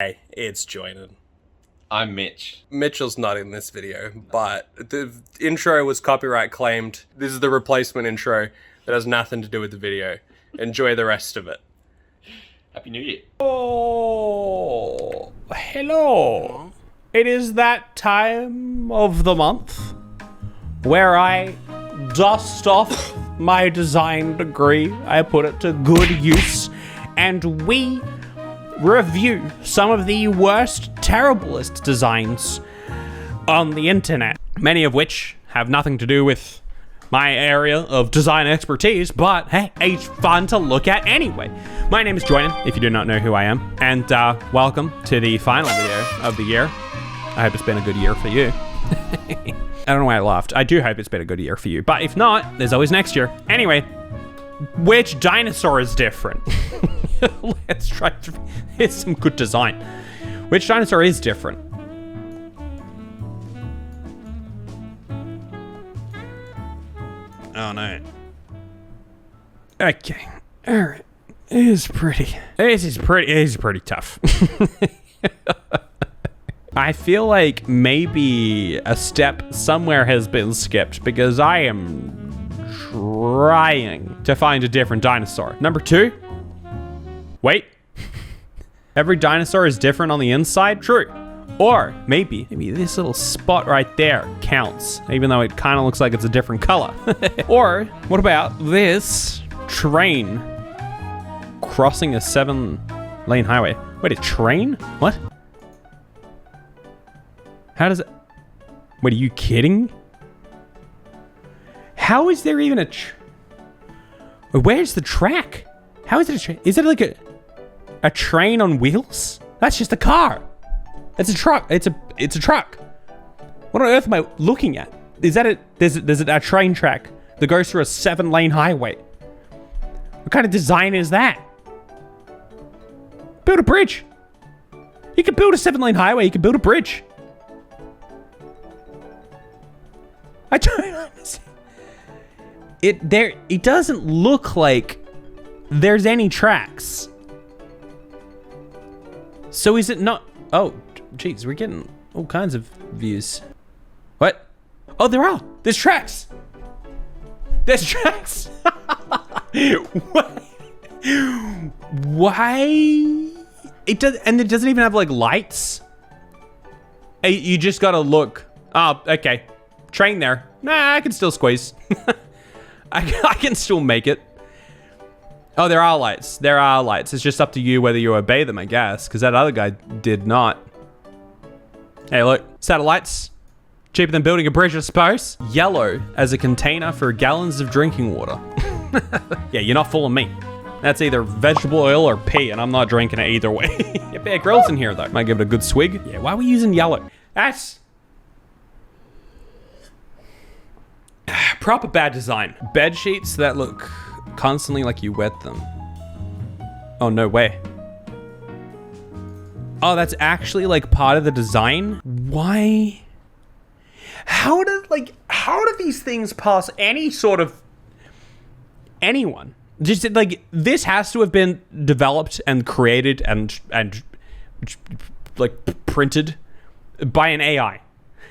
Hey, it's Joinen. I'm Mitch. Mitchell's not in this video, but the intro was copyright claimed. This is the replacement intro that has nothing to do with the video. Enjoy the rest of it. Happy New Year. Oh, hello. It is that time of the month where I dust off my design degree, I put it to good use, and we review some of the worst, terriblest designs on the internet, many of which have nothing to do with my area of design expertise, but hey, it's fun to look at anyway. My name is Joinen, if you do not know who I am, and welcome to the final video of the year. I hope it's been a good year for you. I don't know why I laughed. I do hope it's been a good year for you, but if not, there's always next year. Anyway, which dinosaur is different? Let's try to... It's some good design. Which dinosaur is different? Oh no. Okay. Alright. This is pretty tough. I feel like maybe a step somewhere has been skipped because I am trying to find a different dinosaur. Number 2. Wait. Every dinosaur is different on the inside? True. Or maybe this little spot right there counts, even though it kind of looks like it's a different color. Or what about this train crossing a 7-lane highway? Wait, a train? What? How does it... Wait, are you kidding? How is there even a... Where's the track? How is it a train? Is it like a train on wheels? That's just a car. It's a truck. It's a truck. What on earth am I looking at? Is that a... There's a train track that goes through a 7-lane highway. What kind of design is that? Build a bridge. You can build a 7-lane highway. You can build a bridge. I don't understand. It doesn't look like there's any tracks. So is it not? Oh, geez, we're getting all kinds of views. What? Oh, there are. There's tracks. There's tracks. Why? It does, and it doesn't even have like lights. Hey, you just gotta look. Oh, okay. Train there. Nah, I can still squeeze. I can still make it. Oh, there are lights. There are lights. It's just up to you whether you obey them, I guess, because that other guy did not. Hey, look. Satellites. Cheaper than building a bridge, I suppose. Yellow as a container for gallons of drinking water. Yeah, you're not fooling me. That's either vegetable oil or pee, and I'm not drinking it either way. Yeah, Bear Grylls in here, though. Might give it a good swig. Yeah, why are we using yellow? That's... proper bad design. Bed sheets that look constantly like you wet them. Oh, no way. Oh, that's actually like part of the design? Why? How do these things pass any sort of anyone? Just like, this has to have been developed and created and like printed by an AI.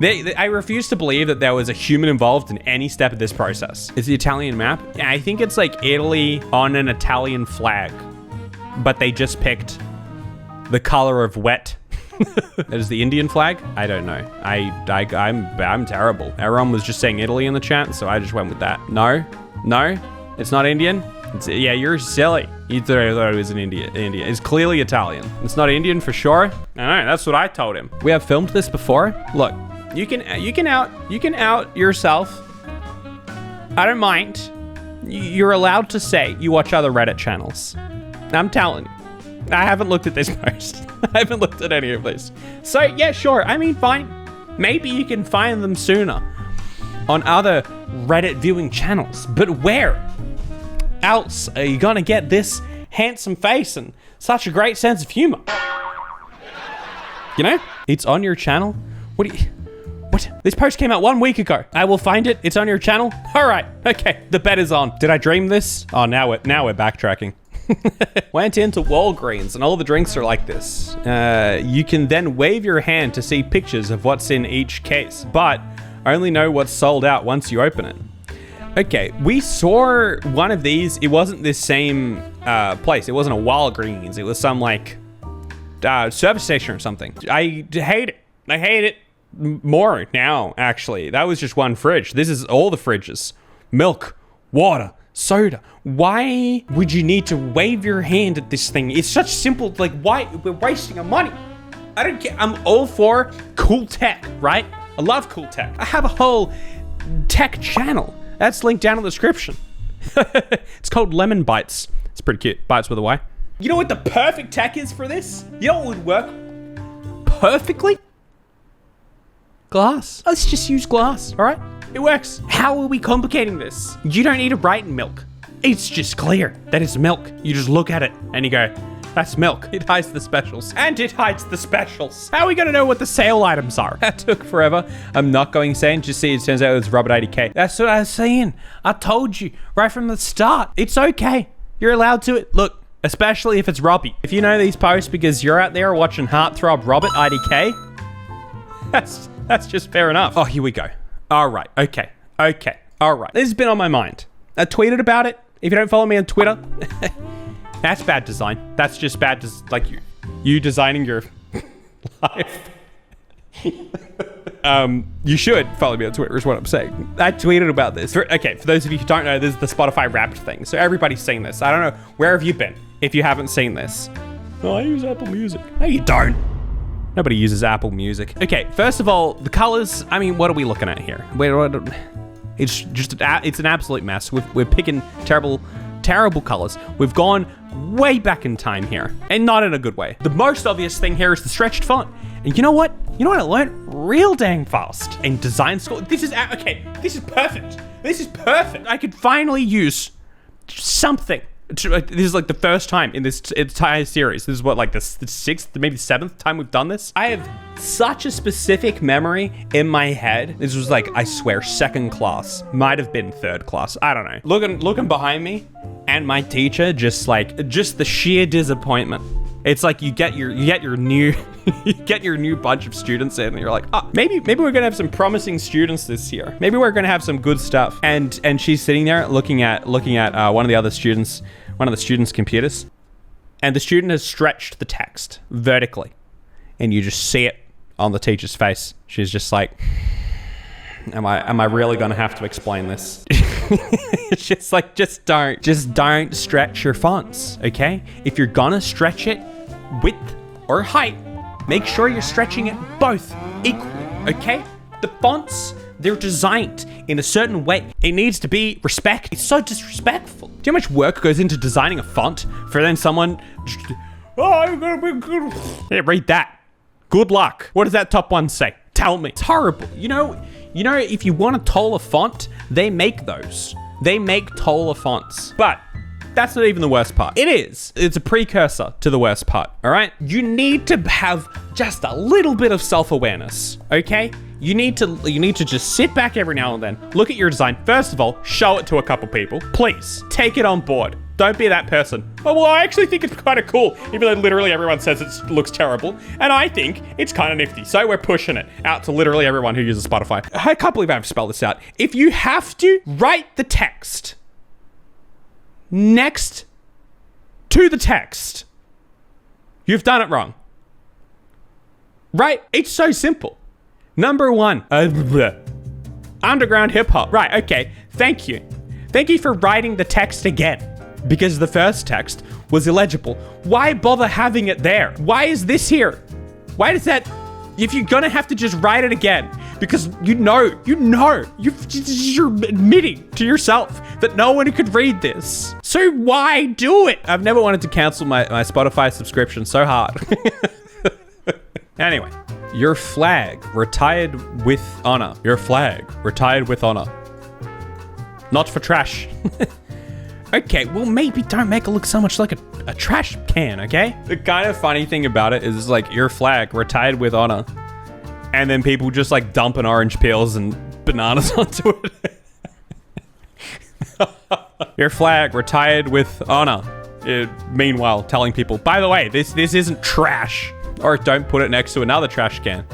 I refuse to believe that there was a human involved in any step of this process. It's the Italian map. Yeah, I think it's like Italy on an Italian flag, but they just picked the color of wet. That is the Indian flag? I don't know. I'm terrible. Everyone was just saying Italy in the chat, so I just went with that. No, it's not Indian. Yeah, you're silly. You thought it was in India. It's clearly Italian. It's not Indian for sure. I know, that's what I told him. We have filmed this before. Look. You can out yourself. I don't mind. You're allowed to say you watch other Reddit channels. I'm telling you. I haven't looked at this post. I haven't looked at any of this. So yeah, sure. I mean, fine. Maybe you can find them sooner on other Reddit viewing channels. But where else are you gonna get this handsome face and such a great sense of humor? You know? It's on your channel. What? This post came out 1 week ago. I will find it. It's on your channel. All right. Okay. The bet is on. Did I dream this? Oh, now we're backtracking. Went into Walgreens and all the drinks are like this. You can then wave your hand to see pictures of what's in each case, but only know what's sold out once you open it. Okay, we saw one of these. It wasn't this same place. It wasn't a Walgreens. It was some like service station or something. I hate it. I hate it more now, actually. That was just one fridge. This is all the fridges. Milk, water, soda. Why would you need to wave your hand at this thing? It's such simple, like, why? We're wasting our money. I don't care. I'm all for cool tech, right? I love cool tech. I have a whole tech channel. That's linked down in the description. It's called Lemon Bites. It's pretty cute. Bites with a Y. You know what the perfect tech is for this? You know what would work perfectly? Glass. Let's just use glass, all right? It works. How are we complicating this? You don't need to write in milk. It's just clear that it's milk. You just look at it and you go, that's milk. It hides the specials. And it hides the specials. How are we gonna know what the sale items are? That took forever. I'm not going insane. Just see, it turns out it was Robert 80K. That's what I was saying. I told you right from the start. It's okay. You're allowed to it. Look, especially if it's Robbie. If you know these posts because you're out there watching Heartthrob Robert IDK, that's just fair enough. Oh, here we go. All right. Okay. All right. This has been on my mind. I tweeted about it. If you don't follow me on Twitter, that's bad design. That's just bad. Like you designing your life. You should follow me on Twitter is what I'm saying. I tweeted about this. For those of you who don't know, this is the Spotify Wrapped thing. So everybody's seen this. I don't know. Where have you been if you haven't seen this? Oh, I use Apple Music. No, you don't. Nobody uses Apple Music. Okay, first of all, the colors. I mean, what are we looking at here? It's just it's an absolute mess. We're picking terrible colors. We've gone way back in time here, and not in a good way. The most obvious thing here is the stretched font. And you know what? I learned real dang fast in design school. This is perfect. This is perfect. I could finally use something. This is like the first time in this entire series. This is what, like the sixth, maybe seventh time we've done this. I have such a specific memory in my head. This was like, I swear, second class. Might have been third class. I don't know. Looking behind me and my teacher, just the sheer disappointment. It's like you get your new bunch of students in and you're like, oh, maybe we're gonna have some promising students this year. Maybe we're gonna have some good stuff. And she's sitting there looking at one of the students' computers, and the student has stretched the text vertically, and you just see it on the teacher's face. She's just like, am I really gonna have to explain this? It's just like, just don't stretch your fonts, okay? If you're gonna stretch it width or height, make sure you're stretching it both equally, okay? The fonts, they're designed in a certain way. It needs to be respect. It's so disrespectful. Do you know how much work goes into designing a font for then someone, I'm gonna be good. Yeah, read that. Good luck. What does that top one say? Tell me. It's horrible. You know, if you want a taller font, they make those. They make taller fonts. But that's not even the worst part. It's a precursor to the worst part, all right? You need to have just a little bit of self-awareness, okay? You need to just sit back every now and then, look at your design. First of all, show it to a couple people. Please, take it on board. Don't be that person. Oh, well, I actually think it's kind of cool, even though literally everyone says it looks terrible. And I think it's kind of nifty. So we're pushing it out to literally everyone who uses Spotify. I can't believe I have to spell this out. If you have to write the text next to the text, you've done it wrong. Right? It's so simple. Number one, underground hip hop. Right, okay. Thank you. Thank you for writing the text again, because the first text was illegible. Why bother having it there? Why is this here? Why does that, if you're gonna have to just write it again, because you're admitting to yourself that no one could read this. So why do it? I've never wanted to cancel my Spotify subscription so hard. Anyway, your flag retired with honor. Your flag retired with honor. Not for trash. Okay, well, maybe don't make it look so much like a trash can, okay? The kind of funny thing about it is like your flag retired with honor, and then people just like dumping orange peels and bananas onto it. Your flag retired with honor. Meanwhile, telling people, by the way, this isn't trash. Or don't put it next to another trash can.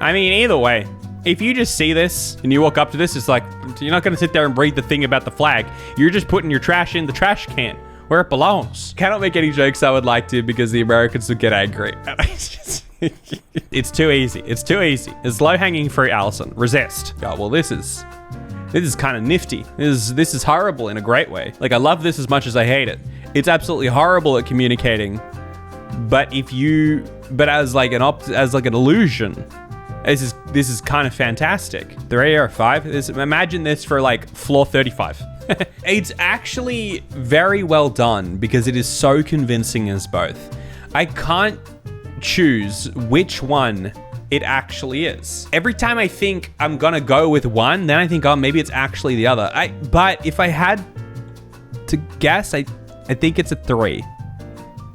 I mean, either way, if you just see this and you walk up to this, it's like, you're not going to sit there and read the thing about the flag. You're just putting your trash in the trash can where it belongs. Cannot make any jokes I would like to because the Americans would get angry. It's too easy. It's too easy. It's low-hanging fruit, Allison. Resist. Oh, well, this is kind of nifty. This is horrible in a great way. Like, I love this as much as I hate it. It's absolutely horrible at communicating. But as like an illusion, this is kind of fantastic. 3 or 5. Imagine this for like floor 35. It's actually very well done because it is so convincing as both. I can't choose which one it actually is. Every time I think I'm gonna go with one, then I think, oh, maybe it's actually the other. But if I had to guess, I think it's a 3.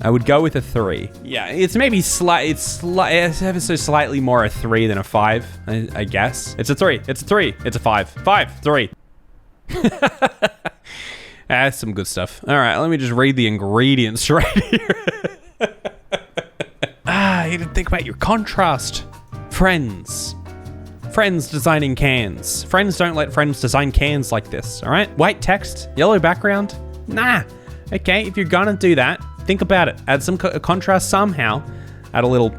I would go with a 3. Yeah, it's maybe it's ever so slightly more a 3 than a 5, I guess. It's a 3. It's a 3. It's a 5. 5, 3. That's some good stuff. All right, let me just read the ingredients right here. You didn't think about your contrast. Friends designing cans. Friends don't let friends design cans like this, all right? White text, yellow background. Nah. Okay, if you're gonna do that, think about it. Add some contrast somehow. Add a little,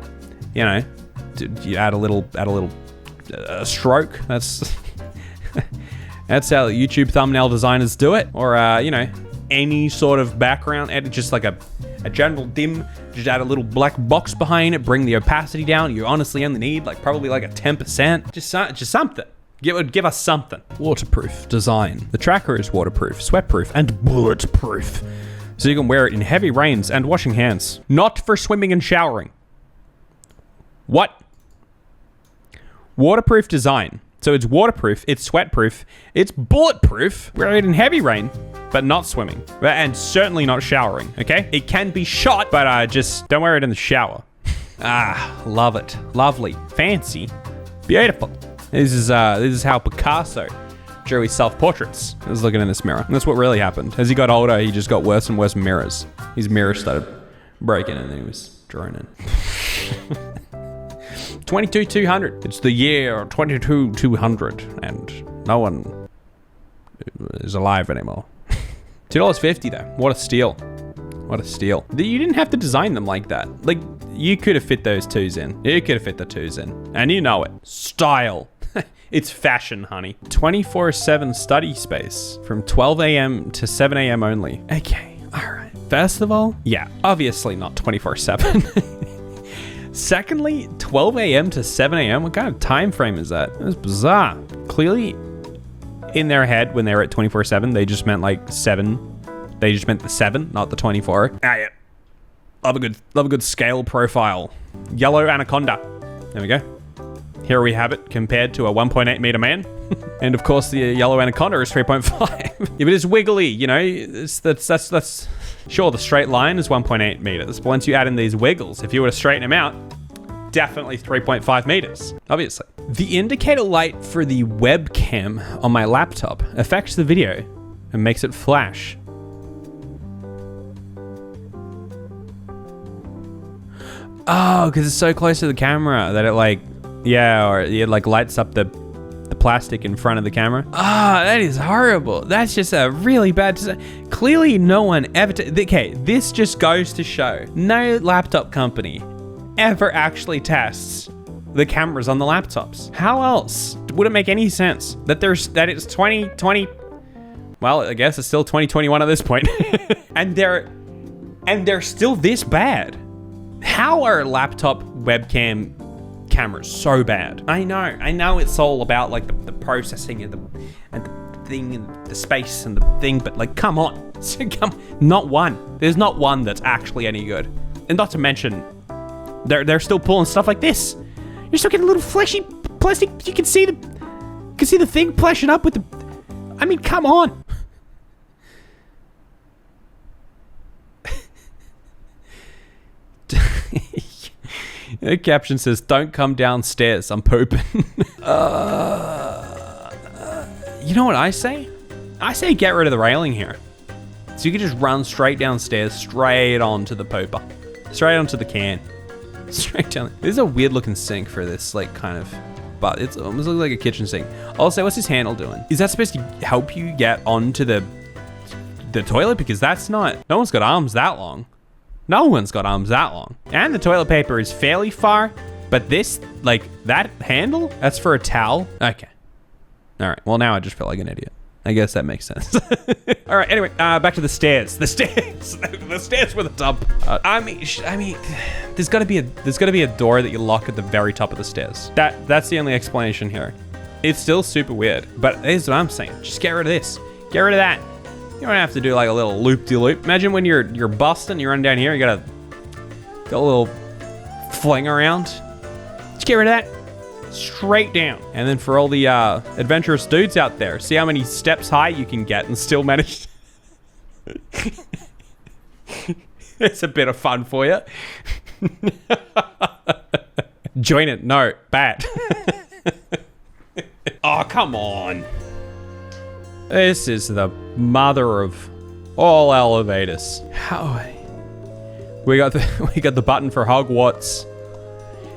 add a little stroke. That's that's how YouTube thumbnail designers do it. Or any sort of background. Add just like a general dim. Just add a little black box behind it. Bring the opacity down. You honestly only need probably a 10%. Just something. Give us something. Waterproof design. The tracker is waterproof, sweatproof, and bulletproof. So you can wear it in heavy rains and washing hands. Not for swimming and showering. What? Waterproof design. So it's waterproof, it's sweatproof, it's bulletproof. Wear it in heavy rain, but not swimming. And certainly not showering, okay? It can be shot, but just don't wear it in the shower. Love it. Lovely. Fancy. Beautiful. This is how Picasso drew his self-portraits. I was looking in this mirror. And that's what really happened. As he got older, he just got worse and worse mirrors. His mirrors started breaking and then he was drawing in. 22,200. It's the year 22,200 and no one is alive anymore. $2.50 though. What a steal. What a steal. You didn't have to design them like that. Like, you could have fit those 2s in. You could have fit the 2s in. And you know it. Style. It's fashion, honey. 24/7 study space from 12 a.m. to 7 a.m. only. Okay, all right. First of all, yeah, obviously not 24/7. Secondly, 12 a.m. to 7 a.m. What kind of time frame is that? That's bizarre. Clearly, in their head, when they were at 24/7, they just meant 7. They just meant the 7, not the 24. Yeah. Love a good scale profile. Yellow anaconda. There we go. Here we have it compared to a 1.8 meter man. And of course the yellow anaconda is 3.5. Yeah, but it's wiggly, that's sure, the straight line is 1.8 meters. But once you add in these wiggles, if you were to straighten them out, definitely 3.5 meters, obviously. The indicator light for the webcam on my laptop affects the video and makes it flash. Oh, because it's so close to the camera that it or it lights up the plastic in front of the camera. That is horrible. That's just a really bad design. Clearly no one ever, okay, this just goes to show no laptop company ever actually tests the cameras on the laptops. How else would it make any sense that it's 2020? Well, I guess it's still 2021 at this point. and they're still this bad. How are laptop webcam cameras so bad? I know it's all about the processing and the thing and the space and the thing, but come on. Not one. There's not one that's actually any good. And not to mention, they're still pulling stuff like this. You're still getting a little fleshy plastic. You can see the thing flashing up with the. I mean, come on. The caption says, "Don't come downstairs. I'm pooping." You know what I say? I say get rid of the railing here. So you can just run straight downstairs, straight onto the pooper. Straight onto the can. Straight down. This is a weird looking sink for this, like, kind of, but it's almost looks like a kitchen sink. Also, what's this handle doing? Is that supposed to help you get onto the toilet? Because that's not, no one's got arms that long. No one's got arms that long. And the toilet paper is fairly far, but this, like, that handle, that's for a towel. Okay. All right, well, now I just feel like an idiot. I guess that makes sense. All right, anyway, back to the stairs. The stairs. The stairs with a dump. I mean, there's gotta be a door that you lock at the very top of the stairs. That's the only explanation here. It's still super weird, but here's what I'm saying. Just get rid of this. Get rid of that. You don't have to do like a little loop-de-loop. Imagine when you're busting, you're running down here, you got a little fling around. Just get rid of that. Straight down. And then for all the adventurous dudes out there, see how many steps high you can get and still manage. It's a bit of fun for you. Joinen. No, bad. Oh, come on. This is the mother of all elevators. How? We got the button for Hogwarts.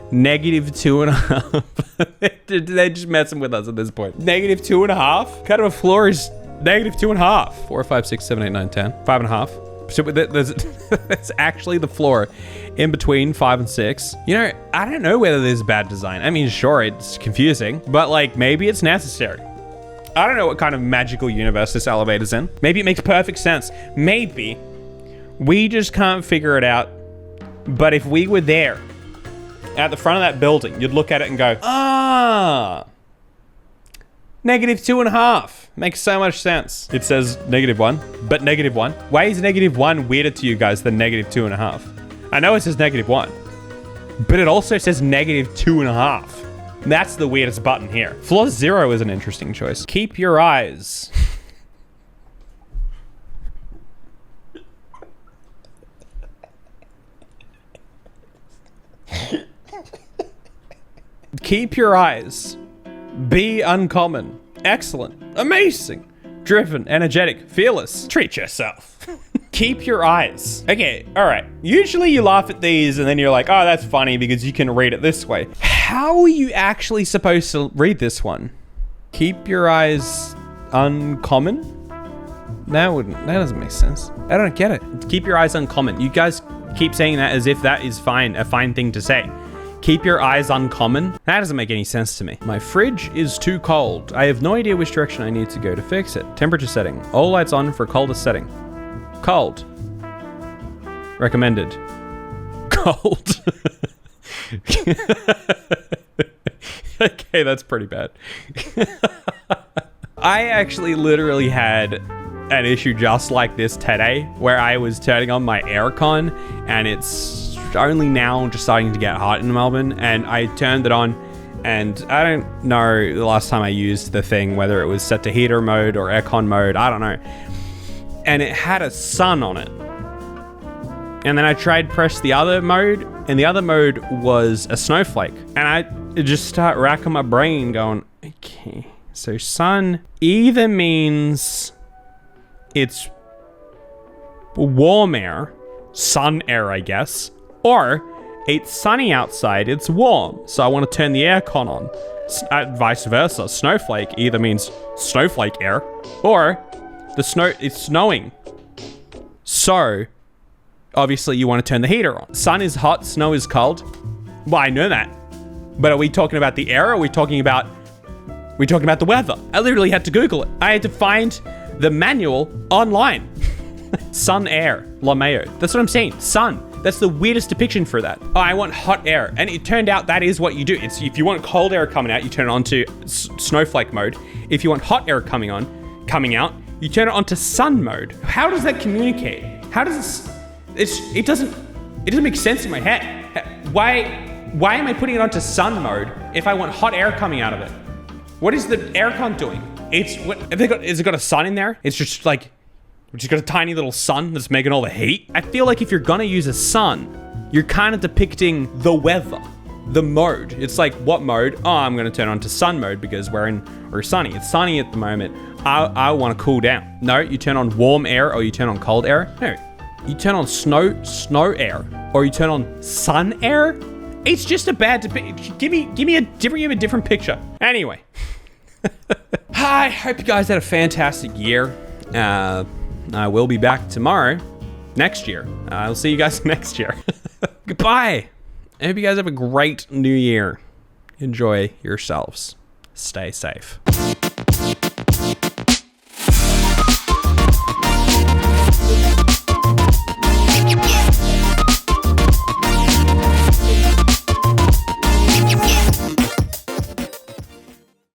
-2.5. They're just messing with us at this point. -2.5? What kind of a floor is -2.5? 4, 5, 6, 7, 8, 9, 10. 5.5. So that's actually the floor in between 5 and 6. You know, I don't know whether this is bad design. I mean, sure, it's confusing, but like maybe it's necessary. I don't know what kind of magical universe this elevator's in. Maybe it makes perfect sense. Maybe we just can't figure it out. But if we were there, at the front of that building, you'd look at it and go, -2.5. Makes so much sense. It says -1, but -1. Why is -1 weirder to you guys than -2.5? I know it says -1, but it also says -2.5. That's the weirdest button here. Floor 0 is an interesting choice. Keep your eyes. Keep your eyes. Be uncommon. Excellent. Amazing. Driven. Energetic. Fearless. Treat yourself. Keep your eyes. Okay, all right. Usually you laugh at these and then you're like, oh, that's funny because you can read it this way. How are you actually supposed to read this one? Keep your eyes uncommon? That doesn't make sense. I don't get it. Keep your eyes uncommon. You guys keep saying that as if that is fine, a fine thing to say. Keep your eyes uncommon? That doesn't make any sense to me. My fridge is too cold. I have no idea which direction I need to go to fix it. Temperature setting. All lights on for coldest setting. Cold. Recommended. Cold. Okay, that's pretty bad. I actually literally had an issue just like this today where I was turning on my aircon and it's only now just starting to get hot in Melbourne, and I turned it on and I don't know the last time I used the thing, whether it was set to heater mode or aircon mode, I don't know. And it had a sun on it. And then I tried press the other mode, and the other mode was a snowflake. And I just start racking my brain going, okay, so sun either means it's warm air, sun air, I guess, or it's sunny outside, it's warm, so I want to turn the aircon on. Vice versa, snowflake either means snowflake air, or it's snowing. So, obviously you want to turn the heater on. Sun is hot, snow is cold. Well, I know that. But are we talking about the air, or are we talking about the weather? I literally had to Google it. I had to find the manual online. Sun air, LaMayo. That's what I'm saying, sun. That's the weirdest depiction for that. Oh, I want hot air. And it turned out that is what you do. It's if you want cold air coming out, you turn it on to snowflake mode. If you want hot air coming out, you turn it on to sun mode. How does that communicate? How does this, it doesn't make sense in my head. Why am I putting it onto sun mode if I want hot air coming out of it? What is the aircon doing? Has it got a sun in there? It's just like, we just got a tiny little sun that's making all the heat. I feel like if you're gonna use a sun, you're kind of depicting the weather. the mode. It's like, what mode? Oh, I'm gonna turn on to sun mode because we're sunny. It's sunny at the moment. I want to cool down. No, you turn on warm air or you turn on cold air. No, you turn on snow air or you turn on sun air. It's just a bad debate. Give me a different picture. Anyway, I hope you guys had a fantastic year. I will be back tomorrow, next year. I'll see you guys next year. Goodbye. I hope you guys have a great new year. Enjoy yourselves. Stay safe.